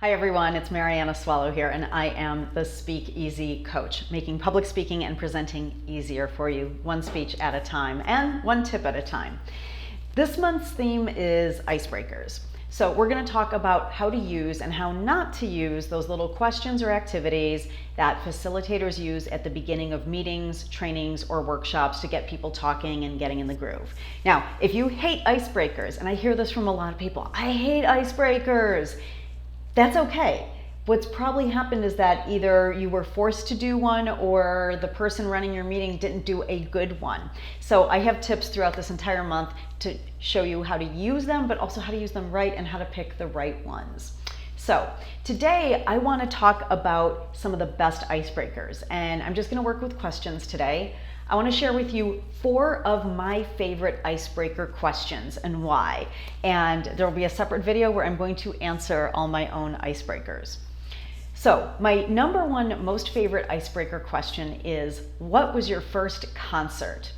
Hi everyone, it's Marianna here, and I am the Speak Easy coach, making public speaking and presenting easier for you, one speech at a time and one tip at a time. This month's theme is icebreakers. So we're going to talk about how to use and how not to use those little questions or activities that facilitators use at the beginning of meetings, trainings, or workshops to get people talking and getting in the groove. Now, if you hate icebreakers, and I hear this from a lot of people, I hate icebreakers. That's okay. What's probably happened is that either you were forced to do one or the person running your meeting didn't do a good one. So I have tips throughout this entire month to show you how to use them, but also how to use them right and how to pick the right ones. So today I want to talk about some of the best icebreakers, and I'm just going to work with questions today. I want to share with you 4 of my favorite icebreaker questions and why. And there will be a separate video where I'm going to answer all my own icebreakers. So my number 1 most favorite icebreaker question is, what was your first concert?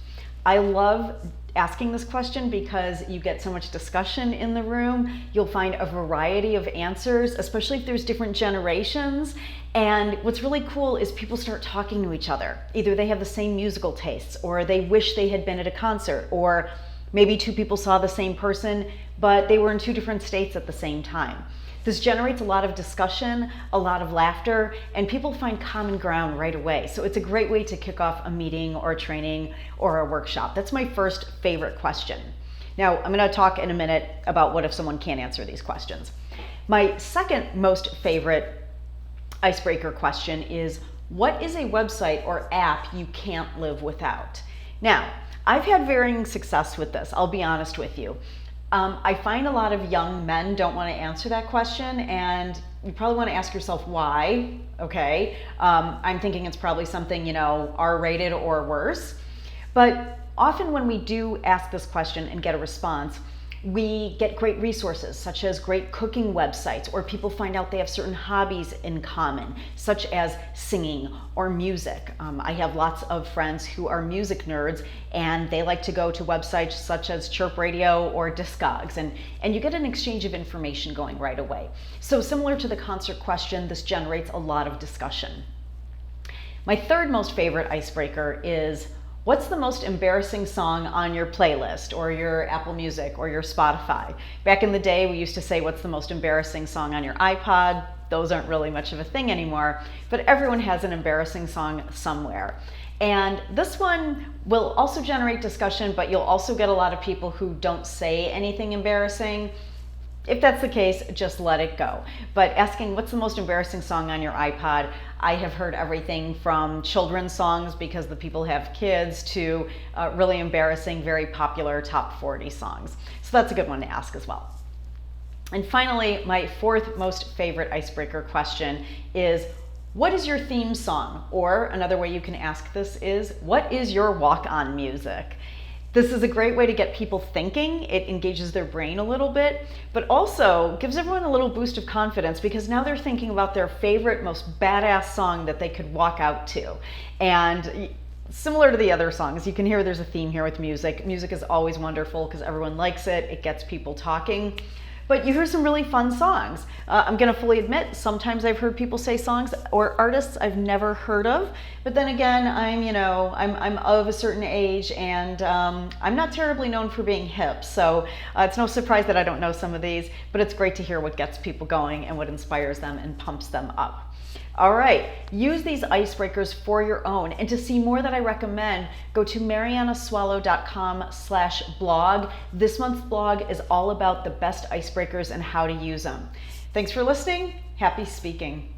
I love asking this question because you get so much discussion in the room. You'll find a variety of answers, especially if there's different generations. And what's really cool is people start talking to each other. Either they have the same musical tastes, or they wish they had been at a concert, or maybe 2 people saw the same person, but they were in 2 different states at the same time. This generates a lot of discussion, a lot of laughter, and people find common ground right away. So it's a great way to kick off a meeting or a training or a workshop. That's my first favorite question. Now, I'm going to talk in a minute about what if someone can't answer these questions. My second most favorite icebreaker question is, what is a website or app you can't live without? Now, I've had varying success with this, I'll be honest with you. I find a lot of young men don't want to answer that question, and you probably want to ask yourself why, okay? I'm thinking it's probably something, R-rated or worse. But often when we do ask this question and get a response, we get great resources, such as great cooking websites, or people find out they have certain hobbies in common, such as singing or music. I have lots of friends who are music nerds, and they like to go to websites such as Chirp Radio or Discogs, and you get an exchange of information going right away. So similar to the concert question, this generates a lot of discussion. My third most favorite icebreaker is, what's the most embarrassing song on your playlist or your Apple Music or your Spotify? Back in the day, we used to say, what's the most embarrassing song on your iPod? Those aren't really much of a thing anymore, but everyone has an embarrassing song somewhere. And this one will also generate discussion, but you'll also get a lot of people who don't say anything embarrassing. If that's the case, just let it go. But asking what's the most embarrassing song on your iPod, I have heard everything from children's songs because the people have kids to really embarrassing, very popular top 40 songs. So that's a good one to ask as well. And finally, my 4th most favorite icebreaker question is, what is your theme song? Or another way you can ask this is, what is your walk-on music? This is a great way to get people thinking. It engages their brain a little bit, but also gives everyone a little boost of confidence because now they're thinking about their favorite, most badass song that they could walk out to. And similar to the other songs, you can hear there's a theme here with music. Music is always wonderful because everyone likes it. It gets people talking. But you hear some really fun songs. I'm gonna fully admit, sometimes I've heard people say songs or artists I've never heard of, but then again, I'm of a certain age, and I'm not terribly known for being hip, so it's no surprise that I don't know some of these, but it's great to hear what gets people going and what inspires them and pumps them up. All right, use these icebreakers for your own. And to see more that I recommend, go to mariannaswallow.com/blog. This month's blog is all about the best icebreakers and how to use them. Thanks for listening. Happy speaking.